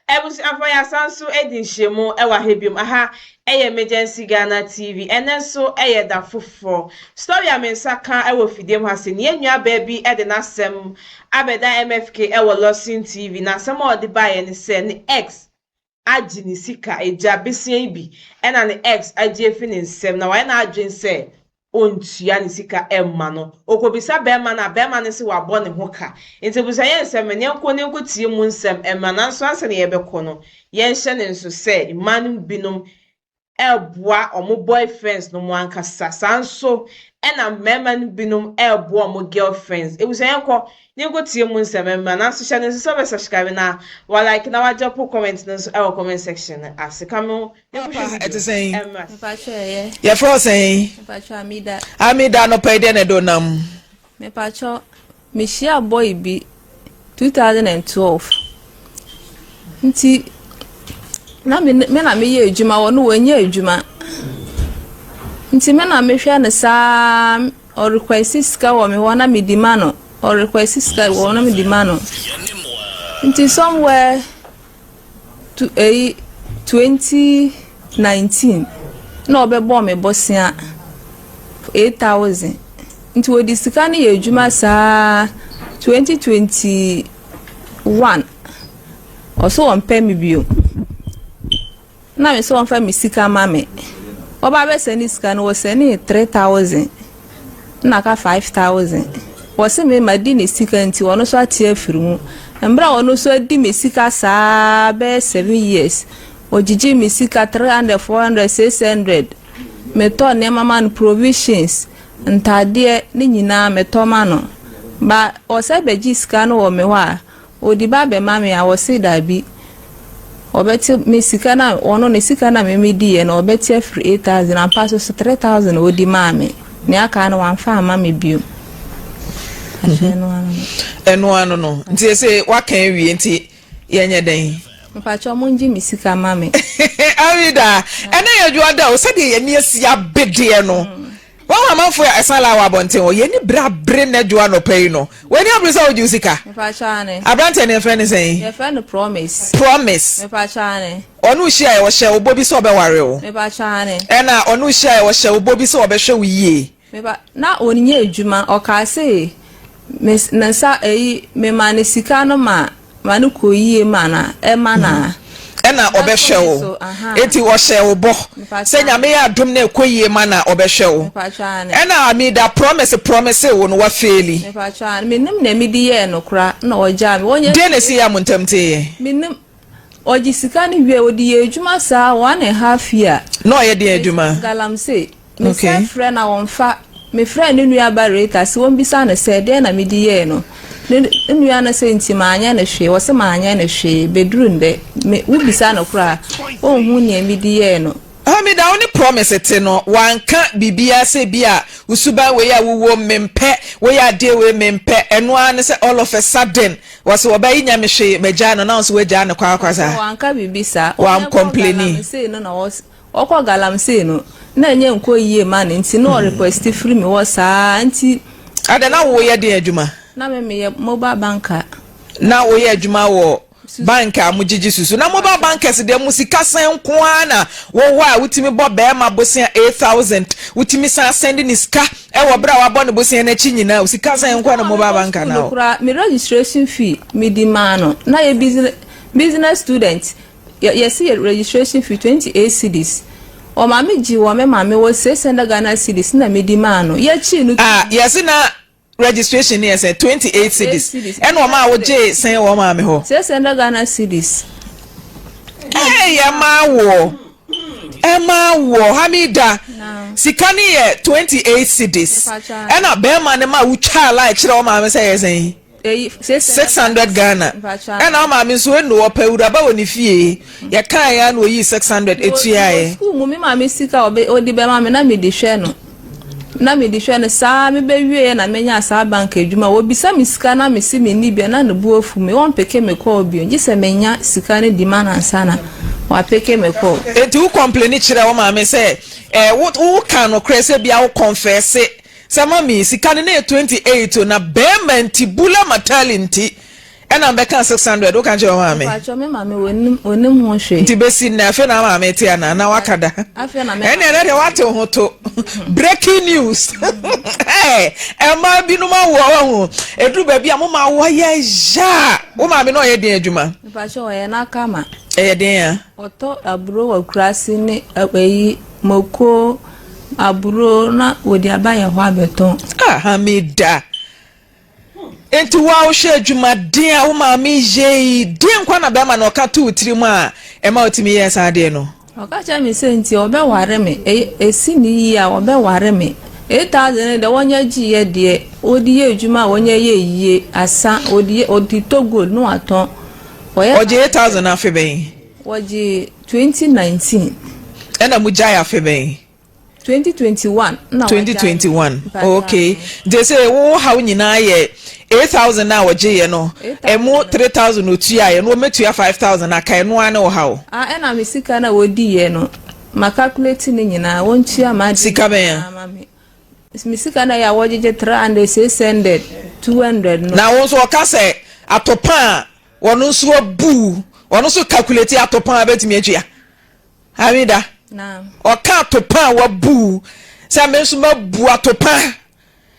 Ebus afaya sanso edin shemu ewa hebium aha emergency Ghana TV enenso da foforo story amensaka ewo fidiem hase ne enua baby de nasem abeda MFK ewo Lawson TV na sem odi baye ne se ne X agini sika eja besia bi ena ne X agi efi ne nsem na why na adwen se ontua ne sika emma no okobisa bema na bema ne se wabɔ ne ho ka enti busa yen nsem ne nko ne nkotie mu nsem emma na nso ase ne yebekɔ no yen hye ne nso se imanu binom elboa omo boyfriends no mo ankasa sanso ena mema binom elboa omo girlfriends ebusa yen ko ne nkotie mu nsem emma na nso hye ne nso be subscribe na wa like na wa drop comment no so comment section asekamo ne ko it is saying Yeah, for saying Amida no pay den edonam me pacho me share boy bi 2012 nti na me na me ye adwuma wo no wanya adwuma nti me na me hwe ne sa or request ska wo me wana me dimano or request ska wo na me dimano nti somewhere to 2019 no be bo me bosia 8,000 nti wo di sika ne ye adwuma sa 2021 also on pay me bio na me so on fa me sika mame oba be send sika no wo send 3,000 na ka 5,000 wo se me madi ne sika nti wono so atie afiru mbra wono so adi me sika sa be 7 years ojiji me sika 300 400 600 me to ne mama no provisions ntade ne nyina me to ma no ba o se beji sika no wo me wa odi ba be mame a wo se da bi obeti me sika na ono ne sika na me di ye na obeti free 8,000 and pass so 3,000 odi mame ne aka na wan fa mame bio eno anu no nti se wakan wie nti yenye den mpacho monji me sika mame Amida ene yedwa da o se de ye ne asia bede no wa amanfo asala wa bonten o ye ni brabre na dwa no pay no we ni abrisa o jusika mpacho ane abrante ne friend say ye friend promise mpacho ane onu hia e wo hye obobi so obeware o mpacho ane ena onu hia e wo hye obobi so obehwe wo yie na onye adwuma o ka say na sa me mane sika no ma no koyie mana e mana ena obehwe wo eti wo hye wo bo se nyame ya adom na koyie mana obehwe wo ena Amida promise wo no wa faili menim na medi ye no kra na oja me wonye de na si ya muntamte menim oji sika ni wie odi ye adwuma sa 1.5 year no ye de adwuma galamse me say friend na wonfa me friend nu ya bareta si won bisa na say de na medi ye no nu ya na say nti maanya na hwe wo se maanya na hwe bedroom de me wo bisa na kra onhu ne medi ye no Amida only promise it no wanka bibia se bia usuba we ya wo mempe we ya de we mempe eno an se all of a sudden was oba nya me hwe meja no na so we ja ne kwa sa wanka bibisa wan complaining say no na okọ galam say no na nye nko yie man nti no request free me wo sa nti ada na wo ye de adwuma na me mobile banker na wo ye adwuma wo bank amugigi susu na mobile bankers de musika san ko ana wo wa wutimi bo be ma bosia 8,000 wutimi san send ni ska e wo bra wa bo ne bosia na chi nyina usika san ko na mobile banker na wo me registration fee me di mano na ye business student ye see registration fee 28 cedis o ma me ji wo me ma me wo 600 Ghana cedis na me di mano ye chi no yes na registration is 28 cedis and wo ma wo je sen wo ma me ho 600 Ghana cedis Emma wo Amida sikani ye 28 cedis and a be man ma wo twa like kire wo ma me say sen 600 Ghana and o ma me so enu wo pa wura ba woni fie ye kan ya na oyi 600 etua ye school mu me ma me sika odi be ma me na me di hwe no na me di hwe no sa me be wie na menya sa bank adwuma wo bisa me sika na me si me ni bia na ne bu afu me won peke me call bio ngi se menya sika ne di mana sana wa peke me call enti wo complain kire wo ma me say wo kan no krese bia wo confess se mami sika ne 28 na be menti bula matalenti And I'm back 600. What can you mammy? Mammy, when ho hwe. Ti besi na afi na mammy tiana na wakada. Afi na me. Ene na de wato hoto. Breaking news. Eh, e ma bi no ma wo ho. Edru ba bi a mo ma wo ye ja. Wo ma me no ye den adwuma. Pacho ye na kama. Eh den ya. Oto aburo wa kurasi ne ayi moko aburo na wodi abaye ho abeton. Ah, Hamida. Enti wa wo hwe adwuma den a wo ma me je den kwa na be ma na oka to utiri mu a e ma otimi ye sa de no. Okacha mi se nti obe ware me esi ni yi a obe ware me 8,000 de wonya giye de odi ye adwuma wonya ye yiye asa odi togo no aton oje 8,000 afi ben oje 2019 ena mu jaya afi ben 2021 na 2021 okay they say wo how nyina ye 8,000 na oje ye no emu 3,000 otu ya ye no metu ya 5,000 aka eno ana wo how ena mi sika na wodi ye no ma calculate ni nyina wontu ama sika ben ya misika na ya wajije 300 600 200 no na won so ka se atopa wonu so bu wonu so calculate atopa betimi atwa Hamida na oka atopa wa bu se me so ma bu atopa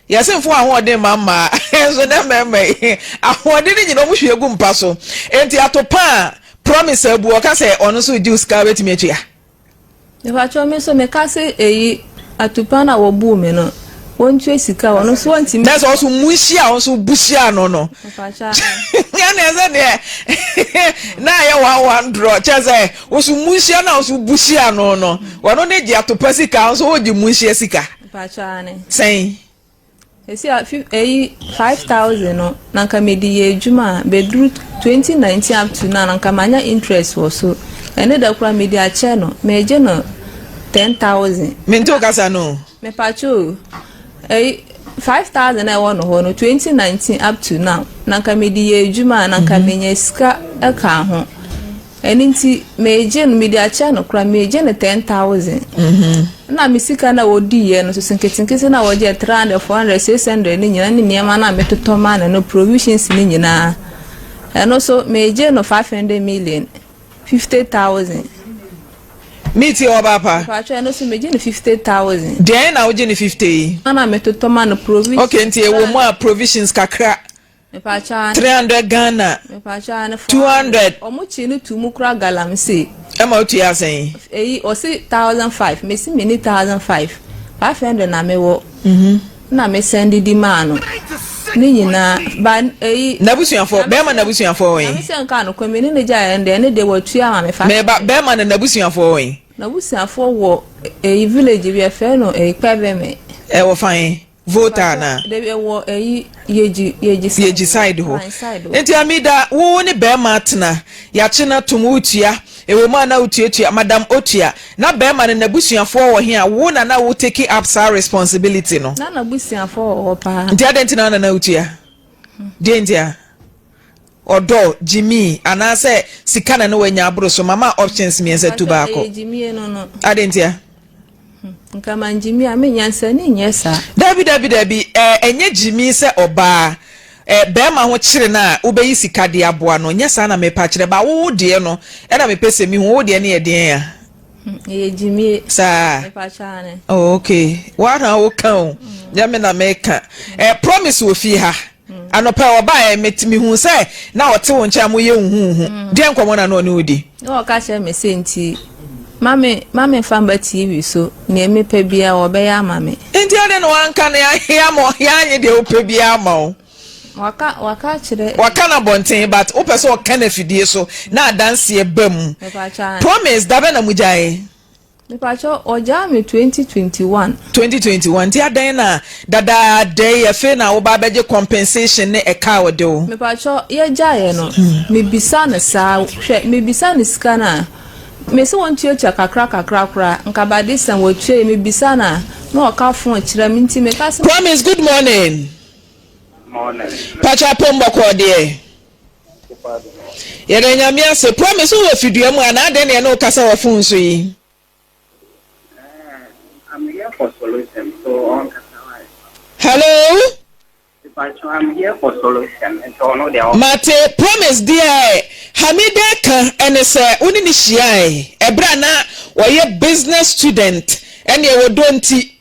yasemfo ahode mama so na meme ahode ni nyina mu hwe gu mpa so enti atopa promise abu oka se onu so di uska betimi atwa e ba cho me so me ka se eyi atopa na wo bu me no wontu esika wono so wanti me that's also mushia also bushia no pacha ya na eze de na ya 100 cheze also mushia na also bushia no wono ne ji atopa sika also wo ji mushia sika pacha ne sei esi 5,000 no nanka medi ye adwuma bedru 2019 up to now nanka manya interest wo so ene da kura medi a che no meje no 10,000 minto kasa no me pacho 5,000 I want no 2019 up to now nanka medi ye adwuma nanka menya sika eka ho eni meje no medi a che no kura meje no 10,000 na misika na wodi ye no so sinketinke na woje 300 400 600 ni nyina ni niema na metoto ma na no provisions ni nyina eno so meje no 500 million 50,000 miti obapa pacho eno so meje no 50,000 den na woje ni 50 na metoto ma no provisions okay nti e wo mo provisions kakra me pacho 300 Ghana me pacho 200 omuchi ni tumu kra galamse ema otu ya sen eyi o si 1,500 me si me ni 1,500 500 na me wo na me send di mano ni nyina ba eyi nabusuafo be ma nabusuafo wen na me se nka no kwemi ni ja ende ne de watu ama me fa me ba be ma na nabusuafo wen nabusuafo wo eyi village bi afa no eyi pebe me e wo fan voter na de wo eyi yeji side ho enti Hamida wo ne be ma tena ya chena tumu utua ewo ma na utua madam otua na be ma na nabusuafo wo he a wo na wo take up sa responsibility no na nabusuafo wo pa nti adenti na utua dentia odo Jimmy anase sika na no wanya abro so mama options mi ense tu ba ko Jimmy no adentia nka manjimi amenyansa ni nyesa dabi enye Jimmy se oba be ma ho kire na ubeyi sika de aboa no nyesa na mepa kire ba wo de no e na mepese mi ho wo de na ye den ya Jimmy sa mepa chane okay wa na wo kan ya me na meka promise wo fi ha anopa oba metimi hu se na wote wo ncha mo ye hu de nkomo na no ne odi o ka she me senti mame famba TV so ne mepe bia obeya mame enti ade no anka na ya mo ya anye de ope bia ma o waka chire waka na bonten but opese o kana fidie so na dance e bam promise dabe na mujae mepacho oja me 2021 ti adan na dada day efe na wo ba beje compensation ne e ka wode o mepacho ye jaye no mebisa na sa hwe mebisa na sika na me se won tuatua kakra nka ba this and wo tue mebisa na oka fon kira mi nti me ka se promise good morning pacha pombo ko de yere nyamia se promise wo fidua mu ana de ne no kasa wo fon so yi I'm here for solution, so on. hello I'm here for solution. And so no, they are. Mate, promise dear. Hamida ka ene se uni ni shiai. Ebra na waye business student. Ene ye wodonti.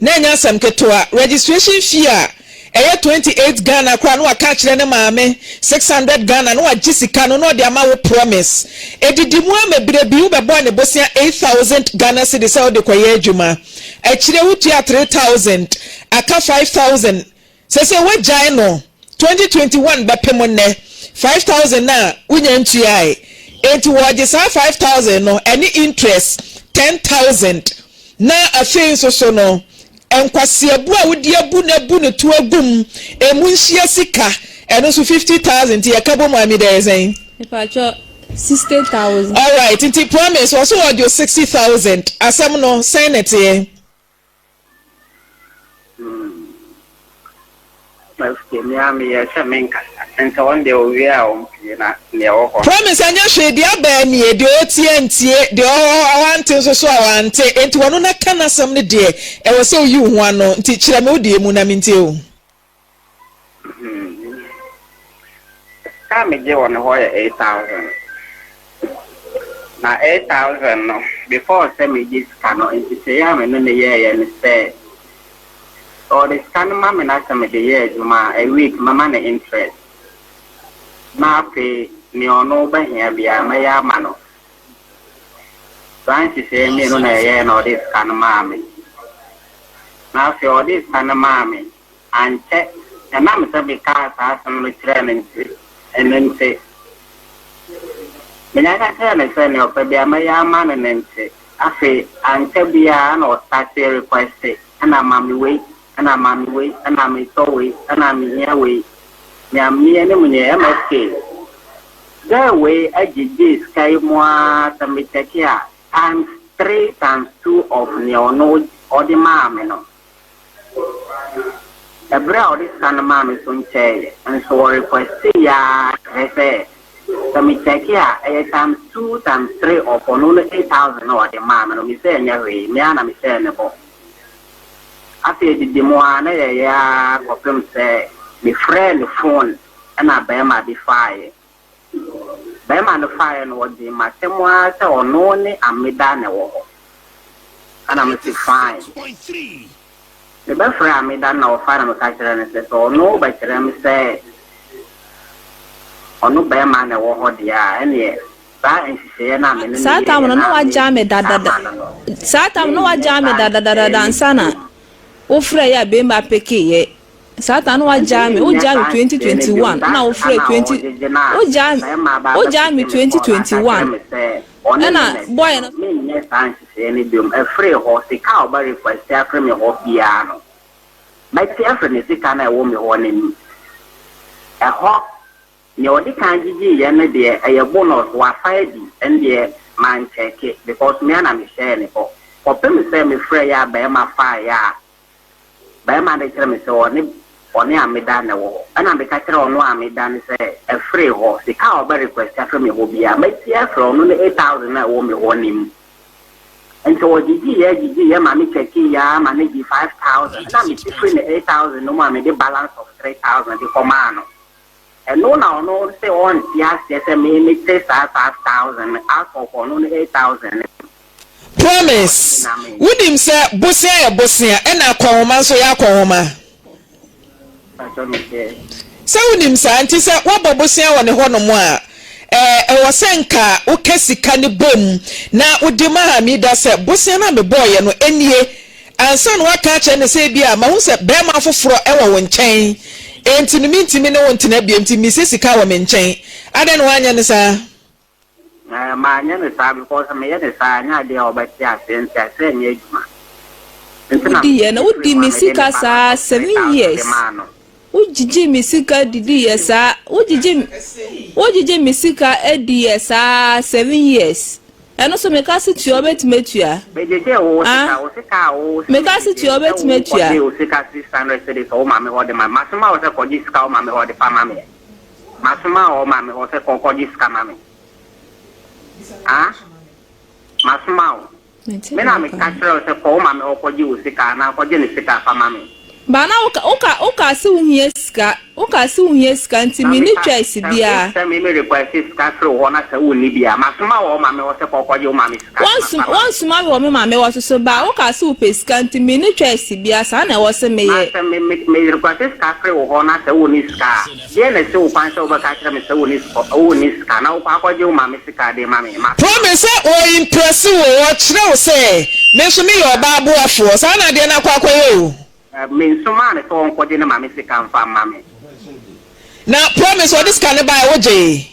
Nenya sam ketwa. Registration fee eye 28 Ghana kwa no aka kire ne maame 600 Ghana no agisika no de ama wo promise. Edidimu amebrebi wo bebo ne bosia 8000 Ghana cedis se wo de kwaye adwuma. E kire wo tua 3000 aka 5000. Se we jai no 2021 bepemo ne 5000 na unya ntuai enti wo agisa 5000 no any interest 10000 na afei so no enkwase abu a wodi abu na bu ne to agum emu nhia sika eno so 50000 ti yakabo mu ami there zen ipacho 60000 all right enti promise also audio 60000 asem no sign it here. And so one day we are promise and you should be a benny, the OTNT, the want so I want it one on a canna some day. I was so you one no teach them all the Munamintil. Come again on wire 8,000. Now 8,000 no before semi this canoe into say I'm in the year and say. Or the scan mamma na some the year a week mamma na interest. Na pay me on over here be a maya mano. Trying to say me no year no this can mammy. Now for this can mammy and check and I'm some cars are some training and then say when I got tell me send your baby a maya man and then say I say and tell be an or start request it and I'm mammy wait. And I'm on way, and I'm so way, and I'm here way. I'm near MSK. That way, I did this sky more than me take here. Times 3 times 2 of Neono or the mamma. A brow this kind of mamma is on chair, and so request ya, I say. So me take here, times 2 times 3 of only 8,000 or the mamma, me say, anyway, me and I'm saying about. I said the moana ya confirm say the friend phone and I bear my defy. Bear my defy no the matemwa say or no ne amida wo. And I'm say fine. The best friend amida na offer me catch and say so no by them say or no bear man wo ho dia and Satam no wa jame dada. Satam no wa jame dada dansana. Ofre ya bemba peke ye. Satan wa jami, o jami 2021. Na ofre 20. O jami 2021. Na boy no me yes fancy any dum a free horse ka ba request afre me ho bia no. My afre ne sika na wo me ho nim. E ho ne odi kan gigi ye ne de e bonus wa 5 and de man check it because me na me share ne ko. Ko pe me say me free ya ba ma fa ya. By my determined so on Amidana war, and I'm the catcher on one Amidan say a free horse, the cow by request after me will be a make the from only 8,000 I won't be on him. And so GG, mammy checky, ya, manage 5,000, I'm between 8,000, no mammy, the balance of 3,000, the command. And no, say on, yes, I mean, it says 5,000, alcohol for only 8,000. Promise. Would say Bosia and a Kwama so ya Kwama. So would say, Auntie said, what Bosia on the Honomoa? Was Senka, Ukesi Candy Boom. Now would demand that said Bosia and the boy and any and son what catch and say, Bia, Mouse at Bama for ever when chain. And to the meeting, no one to Nebium to Mrs. Kawaman chain. I don't want you, sir. My name is because I made a sign idea about that since I said, Udi na udi misika sa 7 years. Ujiji misika didi ya sa ujiji misika edi ya sa 7 years. Eno so mekasi ti obet metua. Mekasi ti obet metua. Usika 600 cedis o mama ho de my masuma o se ko discount mama ho de pa mama. Masuma o mama ho se ko discount mama. Masuma. Me na me catch se ko mama o ko ji usika na ko je ni sika pa mama. Bana oka si uhie sika nti mi ni choice bia. Se me request sika through ho na se woni bia masoma wo ma me wo se kokwaje wo ma me sika. Once ma wo me ma me wo so ba oka si upe sika nti mi ni choice bia sa na wo se me ye. Me request sika through ho na se woni sika. Ye na se wo kwan se wo ba ka kire me se woni sika na wo kwakwaje wo ma me sika de ma me. Promise o impress wo kire wo se me so me yo ba aboafo sa na de na kwakwaye o. Me so ma ne to onkoje na ma me sika mfa ma me. Now promise what this can buy OJ.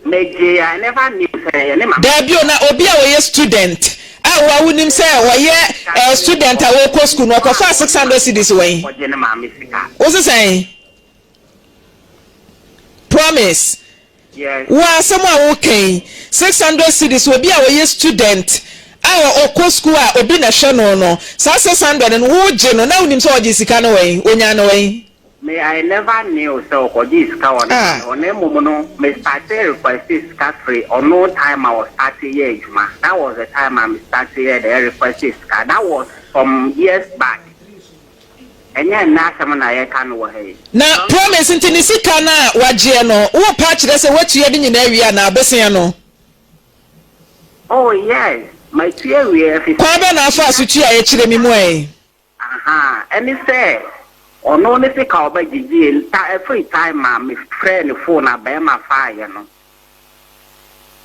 Meje I never knew say ne ma. Debio na obi a we student. Ah wa wunim say we student a we ko school no ko fa 600 cedis we. Oje ne ma me sika. O se say promise. Yes. Wa someone okay 600 cedis obi a we student. Ah o ko school a obi na hwe no sa 600 no wo je no na wunim say oje sika no we onya no we. Me I never knew so Koji is on no me started requesting scat free or no time I was 30 years ma. That was the time I started the requesting scat. That was some years back. And yeah, now someone I can way. Now promise into the sika na waje no wo pa kire say what you dey na wi na abesia no. Oh yes, my theory kwa be na afa so tua ye kire mi mu eh. Aha, and he said or no nisi ka oba gigi every time my friend phone abema fire no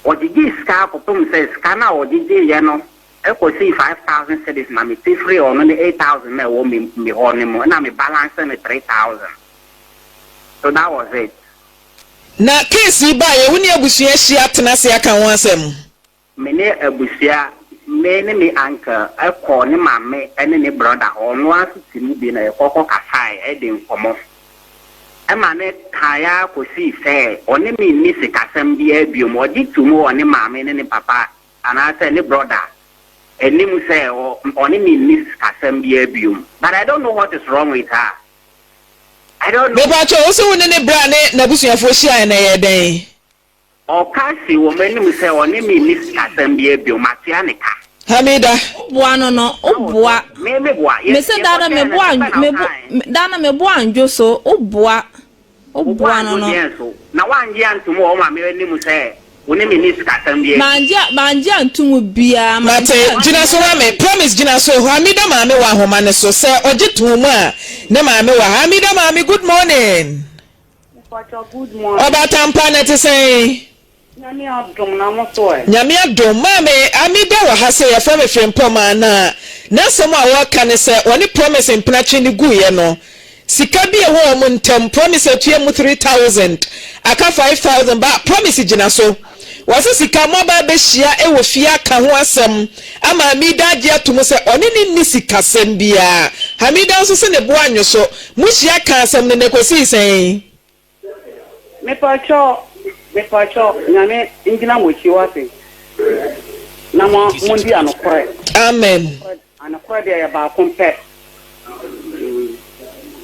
o gigi ska popum say ska na o gigi ye no e ko see 5,000 cedis na me free or no 8,000 na wo me ho ne mo na me balance me 3,000. So that was it. Na case ba ye woni abusua hia tena se aka ho asem. Me ne abusua me ne me uncle I call ne mame ene ne brother ono asiti mu bi na e kokko kasai e de nkomo e ma ne kaya ko si se one me ni se kasam bi abio mo di tumu one mame ne papa ana se ne brother eni mu se one me ni kasam bi abio but I don't know what is wrong with her. I don't know. Baba cho so ne bra ne na busuafo hia na ye den. O kasi wo meni mu se one me ni kasam bi abio matia ne ka Hamida bua no obua me bua me se dana me bua anjo so obua no na wanje antumu o ma me ni mu se woni me ni skatam bi manje antumu bia mate gina so wa me promise gina so Hamida ma me wa homa ne so se ojetumu a ne ma me wa Hamida ma me good morning. Good morning. Oba tampa ne te say Nyame adom na mo so e. Nyame adom ma me Hamida wa ha se ya fa me frempoma na sem a wo ka ne se woni promise mpnachi ni guye no sika bi e ho mo ntem promise atue mu 3,000 aka 5,000 ba promise gina so wase sika mo ba be hia e wo fia ka ho asem ama Hamida agi atomo se oni ni sika sem bia Hamida so se ne bo anyo so mu hia ka asem ne kosi sen me pacho nyame ingina mochi wase na mo mundi anokore amen anokore de ya ba kompe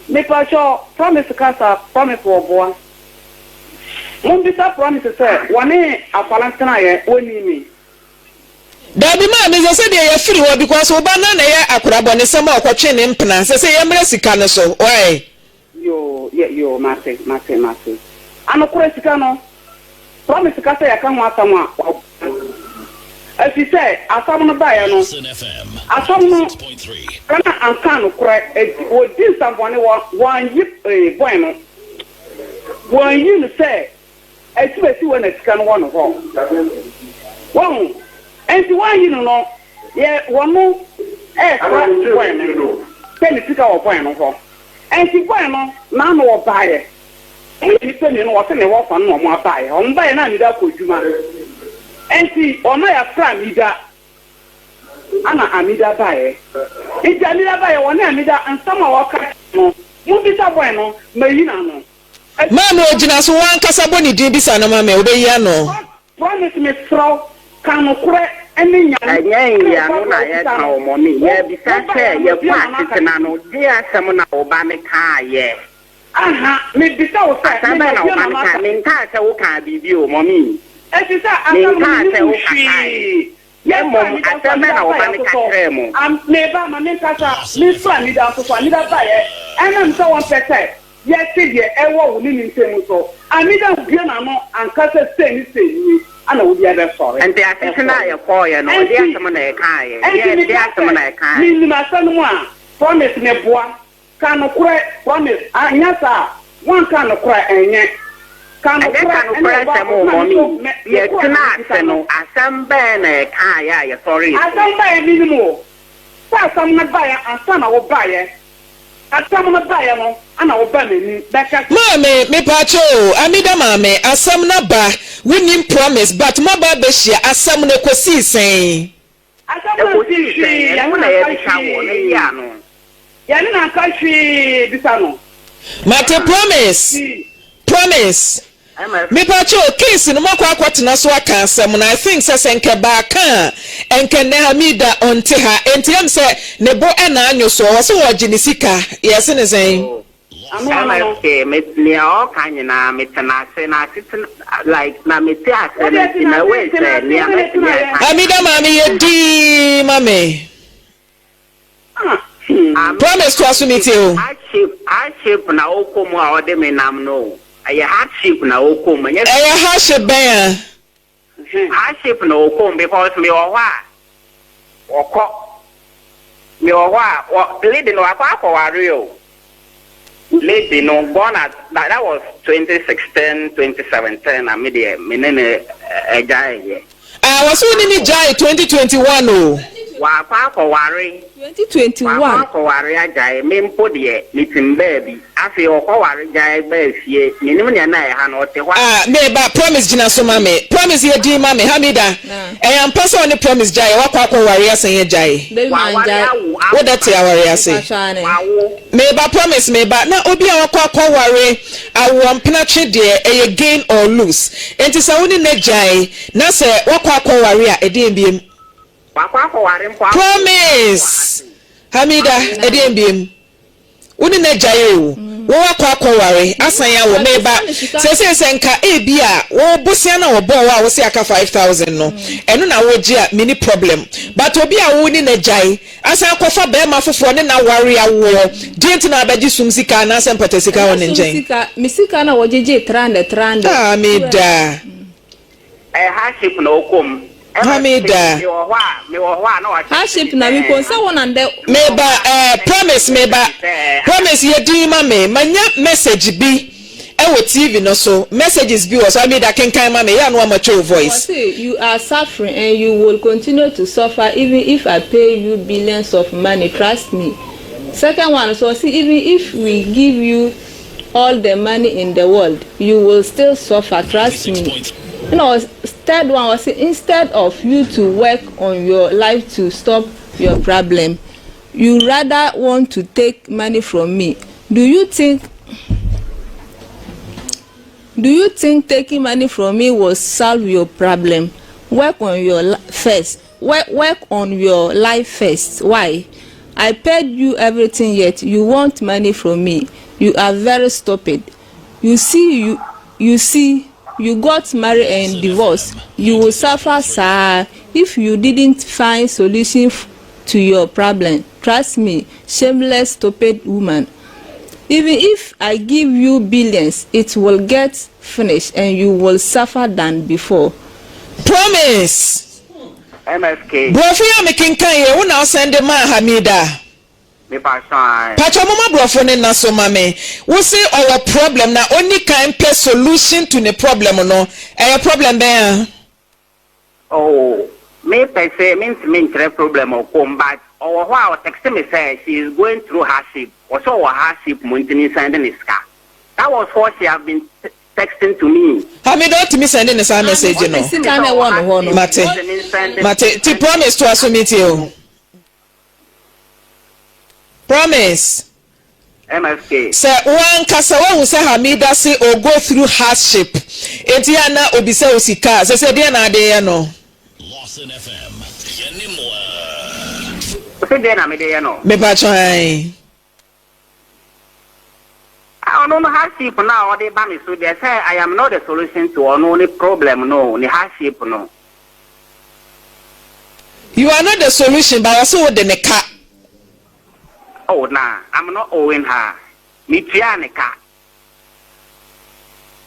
me pacho promise kasa promise oboa mundi sa promise say woni afalantana ye woni mi Dabi ma me say de ye free wo because oba na ye akorabo ne sem akotwe ne mpena say ye mre sika ne so oi yo mate anokore sika no promise kasa ya kan wasama afise asam no bae no asam no kana ankan kora odi sambone wan yi boy no wan yi no say etibesi wona sika no wono ho won enti wan yi no ye wono kwa boy no tell sika wo boy no ho enti boy no na no wo bae enti tell no wo se ne wo fa no mo bae on bae na ni da ko djuma enti ona ya fra mida ana amida bae ija amida bae wona amida ansama waka no mu bisa boy no mayina no ma no ogina so wan kasa boni din bisa no ma me obeyi ano promise me throw kan kure eni nya ya no na ya ka o mo mi ya bisa se ya kwa tena no dia asem na oba me ka ye aha me bisa o sa na oba me ka se wo ka bibi o mo mi Efisa asam ni Mom, I tell me now, I'm never my name Casa, Miss Fanny down to Fanny Buyer, and I'm so unprotected. Yes, dear, I won't mean so. I need a piano and Casa saying, I know the other sorry. And they are taking a boy and all the someone I can. And the someone I can. Mean my son one, promise me, boy, can cry, promise, and yes, one can cry, and yet. Can cry some more. Yes, tonight, some banner, kaya, sorry. I don't buy any more. Some not buy and some I will buy it. At some not buy them, and I will buy me. Mammy, me pacho, Amida Mammy, as some not buy, winning promise, but my baby, as some no see saying. I don't see, I want to Yanina country, Bisano. Mate promise. Me pacho case no makwa kwatena so aka asem na I think say enke ba kan enke ne Hamida onte ha enti am say ne bo na anyo so wo se wo gini sika yes ne sen okay me all kan na me tena say na sit like na me te ase na we say ne Hamida mami ye di mami promise to asumiti o I shape na okomo a ode me nam no I hardship na okom. I hardship ben. Hardship na okom because me owa. Oko. Me owa. Lady no akwa worry o. Lady no born at that was 2016, 2017. I made me nene ejai. I was only jai 2021 o. Wa akwa worry. 2021. Wa akwa worry ajai me mpo de meeting baby. Afi okwa worry jai ba fie. Me nim ne na e ha no te hwa. Me ba promise gina so mame. Promise ye di mame Hamida. E am person on promise jai wa kwa worry asan ye jai. Wo that ya worry asan. Me ba promise me ba na obi a kwa worry awo ampena twe de e gain or lose. Enti sa woni ne jai na se wa kwa worry a e de mbiem. Promise Hamida edembiem uni na jaye o wo akwa ware asan ya wo meba se nka ebia wo bosia na wo bo wa wo se aka 5000 no eno na wo gia mini problem but obi a wo ni na jaye asan akwa be ma fofo ne na ware awo dient na abaji sum sika na asem pata sika won njen misika na wo jeje 300 Hamida hardship na okom Hamida me wa no hardship na mi konsa won and meba promise ye di mame manya message bi e wo TV no so messages bi was Hamida kenkan mame ya no amacho voice you are suffering and you will continue to suffer even if I pay you billions of money, trust me. Second one, so see, even if we give you all the money in the world, you will still suffer, trust me. You know, third one was instead of you to work on your life to stop your problem, you rather want to take money from me. Do you think taking money from me will solve your problem? Work on your first. Work on your life first. Why? I paid you everything, yet you want money from me. You are very stupid. You see, you got married and divorced. You will suffer, sir, if you didn't find solution to your problem. Trust me, shameless, stupid woman. Even if I give you billions, it will get finished and you will suffer than before. Promise. MSK. Brofia making kanye when I send the man Hamida. Pacha mama brofo ne na so mame. We say our problem na only can play solution to the problem no. A problem there. Oh, me per se means problem or come back. Or wow, text me say she is going through hardship. Or so hardship mountain sending his car. That was what she have been texting to me. Hamida to me sending a message, you know. Mate, ti promise to assume you. Promise. MSK. Say one kasawa who say Hamida say or go through hardship. Etiana obisa osika. Say dey na dey no. Lawson FM. Yenimwa. Say dey na me dey no. Me ba try. I don't know hardship now or they ban me so they say I am not the solution to only problem no, the hardship no. You are not the solution, but also the neka. Oh, nah, I'm not owing her. Me tianica.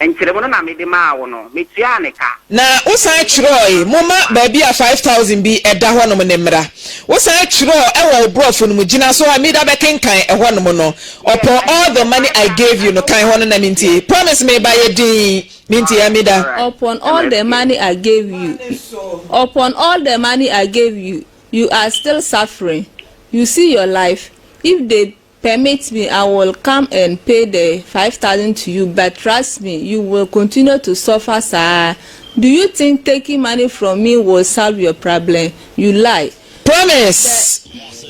And Chiremona made the maono, me tianica. Na usan Troy, Mama baby a 5,000 be a dahono nemra. Usan Troy, I brought from Mujina, so I made a baking kind a one mono. Upon all the money I gave you, no kind one and minty. Promise me by a D, minty amida. Upon all the money I gave you, upon all the money I gave you, you are still suffering. You see your life. If they permit me, I will come and pay the 5,000 to you. But trust me, you will continue to suffer, sir. Do you think taking money from me will solve your problem? You lie. Promise.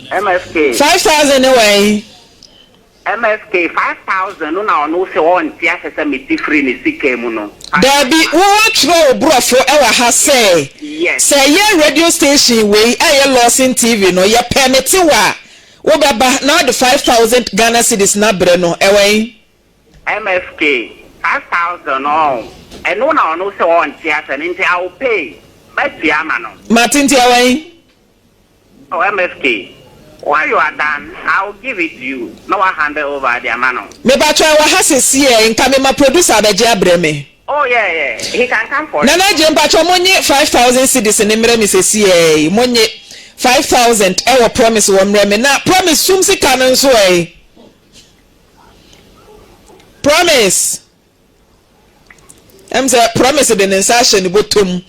MFK. 5,000 away. MFK 5,000. No, say on theatre me different. There be what row brought for our has say. Yes. Say your radio station way, I Lawson TV, no, your permit wa. Wobaba now the 5,000 Ghana cedis na breno away. MFK 5,000 no. And no say on theatre and I will pay. But Piamano. Martin away. Oh, MFK. Why you are done, I will give it to you. No, I hand it over the mano. Me ba try wa has here in come my producer beja breme. Oh yeah. He can come for. Nana jempa cho monye 5,000 cedis in emre mi se see monye 5,000 ever promise one reme na promise sum si kanon so promise say promise the insertion botum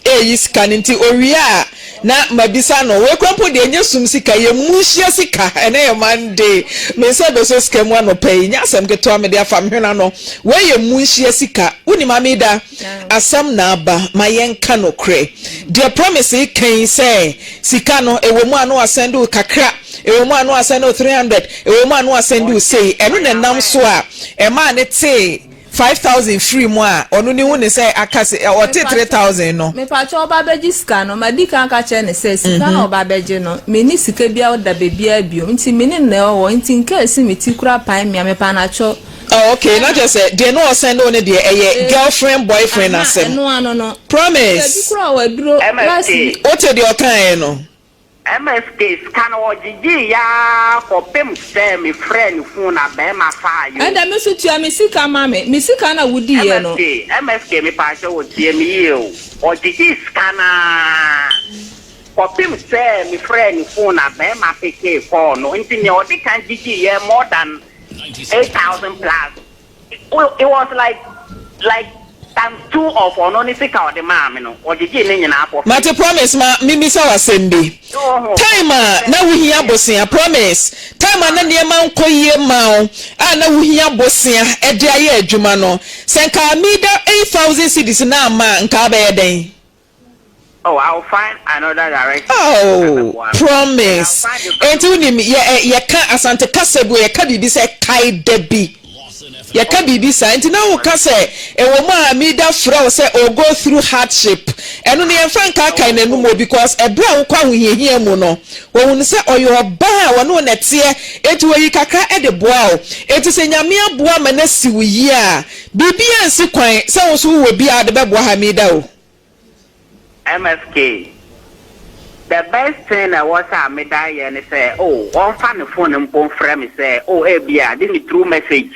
is kaninti oria na mabisa no we kwampo de enye sum sika ye muhia sika ene ye mande me say do so scam one no pay nya asem ke to amede afam hwena no we ye muhia sika uni mamida asam na aba mayenka no kre the promise kan say sika no ewo mu anu asendu kakra ewo mu anu asendu 300 ewo mu anu asendu say eno ne nam so a e ma ne te 5,000 free more onu ni hu ne say akase o te 3,000 no me pa cho ba beji sika no madika ka che ne say sika no ba beji no me ni sika bia o da bebia bio nti me ni na o nti nka si me ti kura pan me pa na cho. Oh, okay, not just say they no send on the girlfriend boyfriend asem no promise kura wa duro last what the okan no MFK scan or GG ya for pim say me friend phone na be ma fa you. And me so tua me sika ma me sika na wudi ye no. MFK me pa show tie me ye o. Or GG scanner for pim say me friend phone na be ma pk phone no nti ne odi kan GG ye more than 8,000 plus. It was like times 2 of only sika or the mama no or GG ne nyina for. Mate promise ma mimi sa wasembi. Time na wuhia bosia promise time na niema nkoyie ma na wuhia bosia e de aye adwuma no senka mida 8,000 cedis na ma nka ba yeden. Oh, I'll find another direction. Oh, promise. Enti unim ye ka asante kasebu ye ka bibi se kai debi. Ye ka bibi sa enti na wo ka se e wo ma mi da fra say o go through hardship. Enu ne franka kai na nu mo because e bra wo kwa hohiehia mu no. Wo hu se oyo ba wo no na tie enti wo yi kakra e de boa o. Enti se nyame aboa ma na si wo yi a bibi ansi kwan se wo so wo bi a de be boa ha mi da o. MFK. The best thing I was me die and say, oh, one fan phone and phone frame say, oh, Abia, this is true message.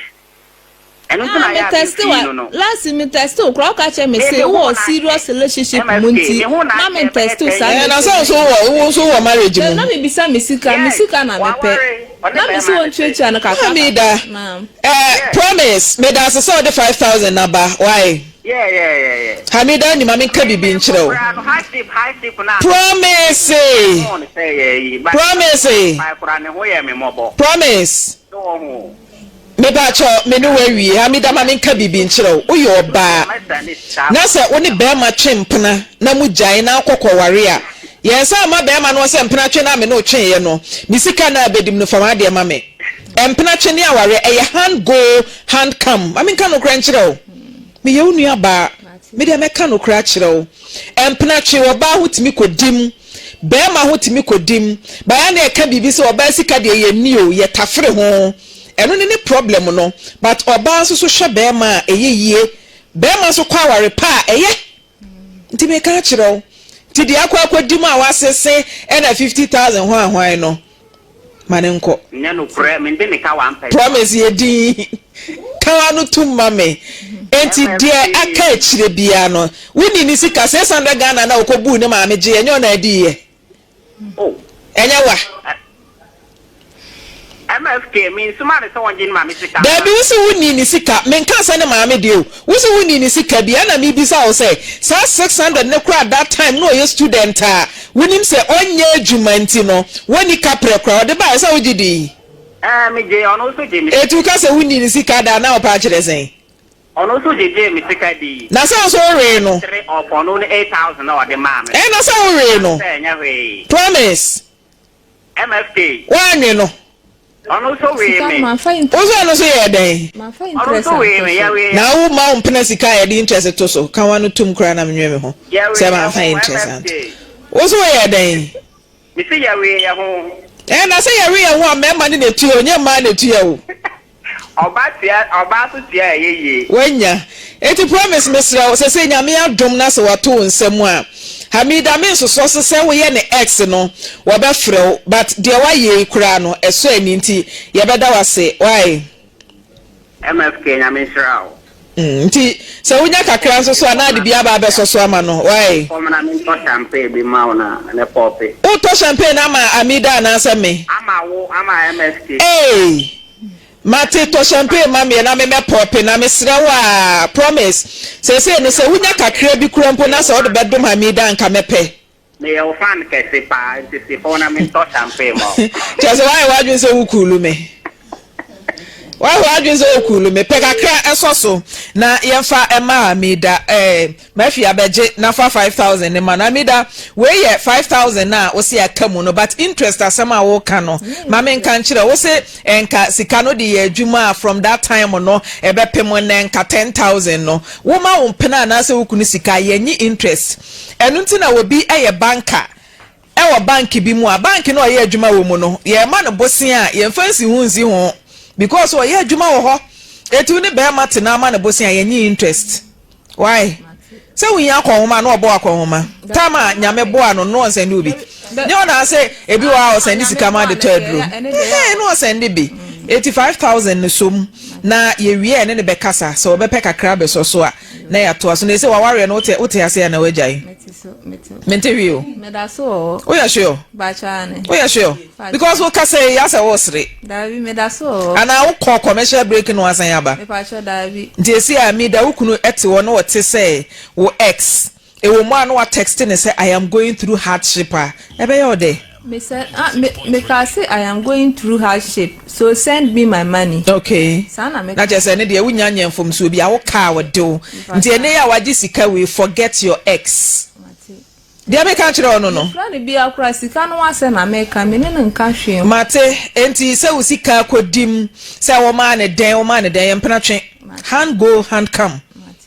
And I test no. Last me test to crowd catch me say, oh, serious relationship munti. Mama test to say, and I so marriage. Na me bisa misika na me pe. Na me so on church and kaka. Me da. Promise, me da so the 5,000 number. Why? Yeah. Hamida ni mami ka bibi nchiro. Promise. Promise. Me ba cho me no wawi Hamida mami ka bibi nchiro. Uyo ba. Na se oni be ma twempena na mu gyan na akokoware a. Yensa ma be ma no se mpena twe na me no twen no. Misika na abedim no fama de ma me. Empena twe ni aware e hand go hand come. Mami ka no kra nchiro. Me ye unu aba me de meka no kra kire empna twe oba hotimi kodim be ma hotimi kodim ba ya na eka bibi se oba sika de ye ni o ye tafre ho eno ne problem no but oba so hwe be ma eyeyie be ma so kwa ware pa eye nti me ka kire ti di akwa di mu a wasese e na 50,000 hwan no manenko nya no kure me de ka 1 promise ye din kawa no tum mame enti de aka chire bia no wini ni sika 600 Ghana na okobu ne ma meje enye ona adi ye oh enye wa MFK means somebody someone in my sika baby we say wini ni sika men kan sa ne ma me de o we say wini ni sika bia na me bisa o say sa 600 ne kura that time no ye student a wini say onye adwumanti no woni kapre kura de ba say ogidi me je ono so je me etu ka say wini ni sika da na o pa kire sen ono so je me sika di na so re no 3 of ono 8,000 na de ma me na so re no promise MFK wani no ono so we me ozo no so ye den ono so we me ya we na wo ma umpena sika ye di interest to so kan wanu tum kra na menwe me ho se ma fa interest ozo ye den mi se ya we ya ho na se ye we ya ho me ma ni na tu onye ma na tu ya wo oba so tia ye wanya eti promise me sra se nyame adom na se wato nsem a Hamida me so se wo ye ne ex no wo be frɛ but de wa ye kura no eso ani nti ye beda wase why MFK nyame sra o nti se wonya kakra so ana de bia ba be so ama no why na me to champagne bi ma na ne pop o to champagne ama Amida na se me ama MFK Mate to champagne mami na me pop na me sra wa promise se no se wonya kakra bi kura mpo na se wo de bedom Hamida nka mepe me yo fan ke se pa se fona me to champagne mo just why wadwen se wukulu me why wadwen se wukulu me pe kakra eso na yemfa ema Hamida mafi abeje na fa 5,000 ne ma na Hamida we ye 5,000 na wo se akamu no but interest asema wo ka no mama nka nkyere wo se enka sika no de ye adwuma from that time no ebepem ne nka 10,000 no wo ma wo mpena na se wukunu sika ye nyi interest enu ntina wo bi eye banker ewo bank bi mu a bank no ye adwuma wo mu no ye ma no bosen a ye fancy hunzi ho because wo ye adwuma wo ho etu ni be mate na ma no bosen a ye nyi interest why se wo ya kwonhoma na obo akwonhoma tama nyame boa no no nse ndi obi ne ona say ebi wa o send sika ma de tedro no send bi 85,000 no som na ye wie ne be kasa so be pe kakra be so a na ya to aso na say wa ware no wote ase na wajai menterio medaso o ya sure bachane o ya sure because wo kasa ya say wo sre davi medaso ana wo call commercial break no asan aba me pacho davi nti esi Amida wo kunu ete wo no wote say wo ex e wo mo anu wa text ne say I am going through hardship ebe yo de me said me can say I am going through hardship so send me my money okay sana me na just say ne de wo nya nyamfom so bi a wo ka wo de nti ene ya waji sika we forget your ex dia me kan kire ono no plan bi akura sika no ase na me ka me ne nka hwe mate enti se wo sika kodim se wo ma ne den empena twen hand go hand come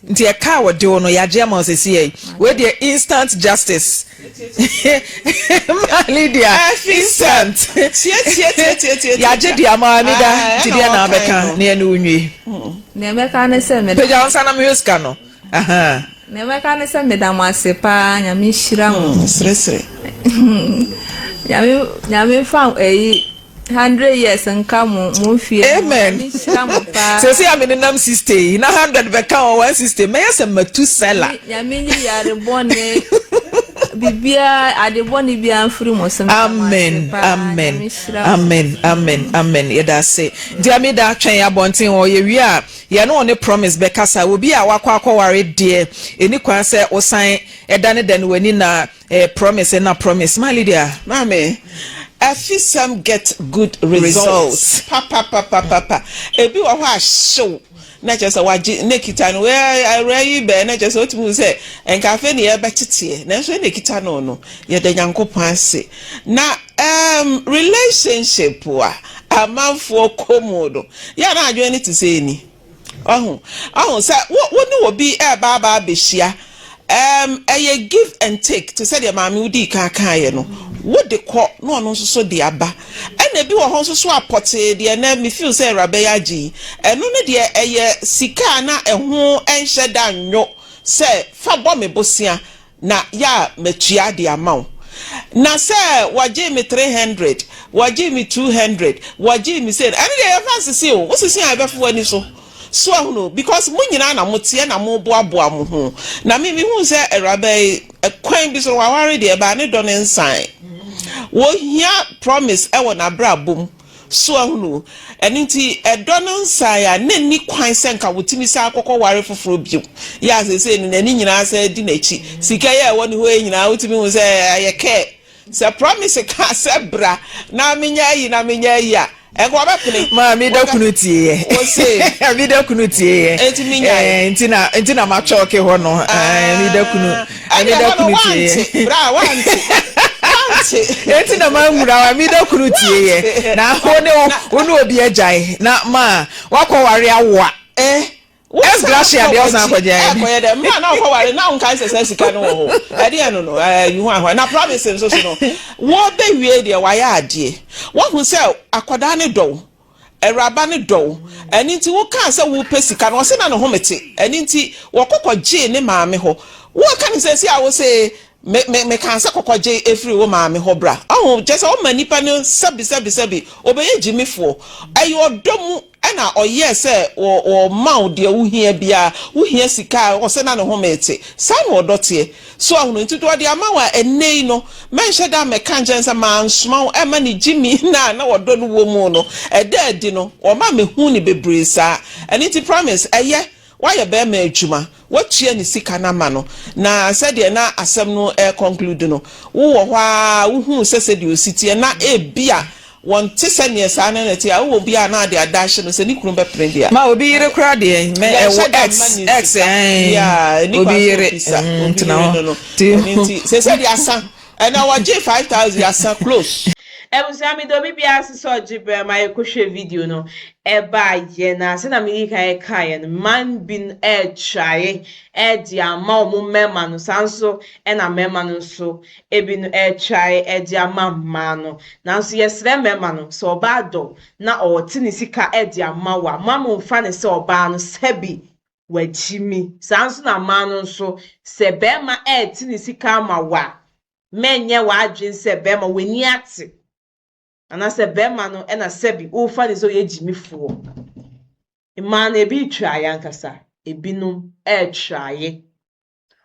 nti e ka wo de ono ya je ma osesi we de instant justice Lydia instant ya je dia ma Amida ti dia na beka ne enu unwi ne me ka ne se me peja onsa na music no aha ne me ka ne se me da mo ase pa nya me hira mo sre nyame fa 100 years nka mo fie amen se amene nam sister na 100 beka on 160 me yesa matu sela nyame nyi yare bone bibia ade bone bia mfiri mo sem amen yeda say dia me da twen ya bonten o ye wi a ye no ne promise beka sa obi a wakwa ware de eni kwan se osan eda ne den wani na promise na promise my Lydia mame Afisem get good results. Papa. Ebi wa ho ahyew. Na just waji nekita no where reyi be na just otibu say enkafe ne ye betete. Na so nekita no ye da Nyankopon ase. Na relationship wa amanfo komodo. Ya na adwo ni to say ni. Ohun say wo ni obi e ba behia. A give and take to say the mama udi kan ye no what the call no no so de aba and e bi wo ho so apote de na me feel say rabe yaji eno ne de sika na ho enhye da nwo say fa bo me bosia na ya metua de amount na say waje me 300 waje me 200 waje me say and dey fancy see o sisi an ebefo ani so ahunu because mu nyina na motie na mo boaboa mo ho na me hu say erabe kwan bi so waware de ba ne do ne nsan wo hia promise e wona bra bom so ahunu eninti edo no nsan ya ne ni kwan senka wotimi sa akokọ ware foforo bio ya se ni nyina sa di na chi sika ya woni ho nyina wotimi hu say ayeke se promise ka se bra na menya yi a ego abekune ma mi da kunu tie o se mi da kunu tie enti minya enti na ma choke ho no mi da kunu tie bra wanti enti na ma ngura wa mi da kunu tie na ho ne onu obi agyan na ma wakọ ware awo Es gracia de osan kwaje. Akoye de ma na kware na unkan sese sika no ho. Ade eno no you ho na promise so no. Wo be wie de wa ya ade. Wo hu se akoda ne do. Eraba ne do. Eni nti wo kan se wo pe sika no se na no ho mete. Eni nti wo kokogye ne maame ho. Wo kan se si a wo se me kan se kokogye efri wo maame ho bra. Oh just o manipa no sabi obeye jimifo. Ayo domu na oye se o ma de wuhia bia wuhia sika o se na ne ho mete sa na odote so ahunu ntutu de ama wa enei no menhye da me kanjensa ma nsoma e ma ne jimi na wodo no wo mu no edi no o ma me hu ni bebre sa eni ti promise eye why be ma adwuma watua ni sika na ma no na se de na asem no conclude no wo ho a wo hu se de ositie na bia one tisane sana na ti a wo bia na de adash no se ni kunu be prendia ma obi yire kra de me e wo x ya ni obi yire no se de asan and our J5000 asan close Ebusami do bibia se so jibe ma ekohwe video no eba ye na se na mi kai no man bin try di ama o mema no sanso na mema no so ebi no try di ama ma no nanso yesre mema no so oba do na o ti ni sika di ama wa mama mfa ne se oba no sebi wachimi sanso na ma no so se be ma ti ni sika ma wa menye wa adwen se be ma weni ate ana se bema no na sebi wo fa ne so ye jimifo imana ebi twa yankasa ebinum twaye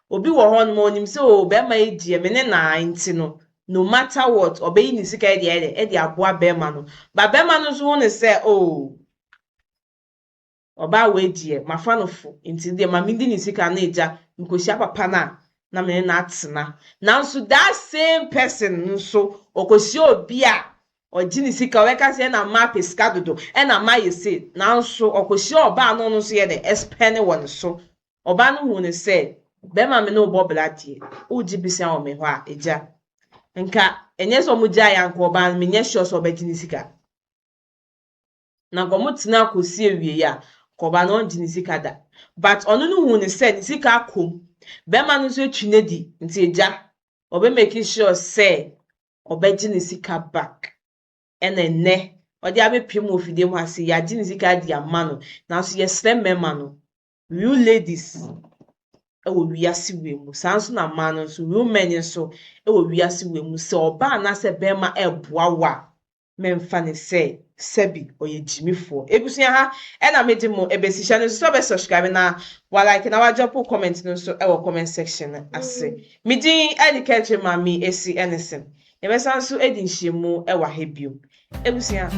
obi wo ho no onim se o bema edie me ne na nti no no matter what obeyi ni sika e de aboa bema no ba bema no so ho ne se o oba we die mafa no fo nti de ma mindi ni sika na eja nkosia papa na me na atena nanso that same person nso okosia obi a ojini sika weka se na ma pesca dodo na ma yese nanso okosi oba no no so ye de espene won so oba no hu ne se be ma me no boblade uji bisia o me ho a eja nka enye so mu ja ya nka oba me nye sure so obejini sika na ko mutina akosi ewie ya ko oba no jini sika da but onu no hu ne se ni sika akom be ma no so etwine di nti eja obe make sure se obejini sika back ene odi abepim ofide mu ase ya gini sika di amano na so yesre mema no you ladies e wo wiase wemu sanso na mano so women so e wo wiase wemu se oba na se bema eboa wa memfa ne se sebi oye jimifo ebusia ha e na medi mo ebesisha no so be subscribe na wa like na wa drop comment no so e wo comment section ase midi educate mami esi anything ebe sanso edi nhyiemu e wa hebio ebusia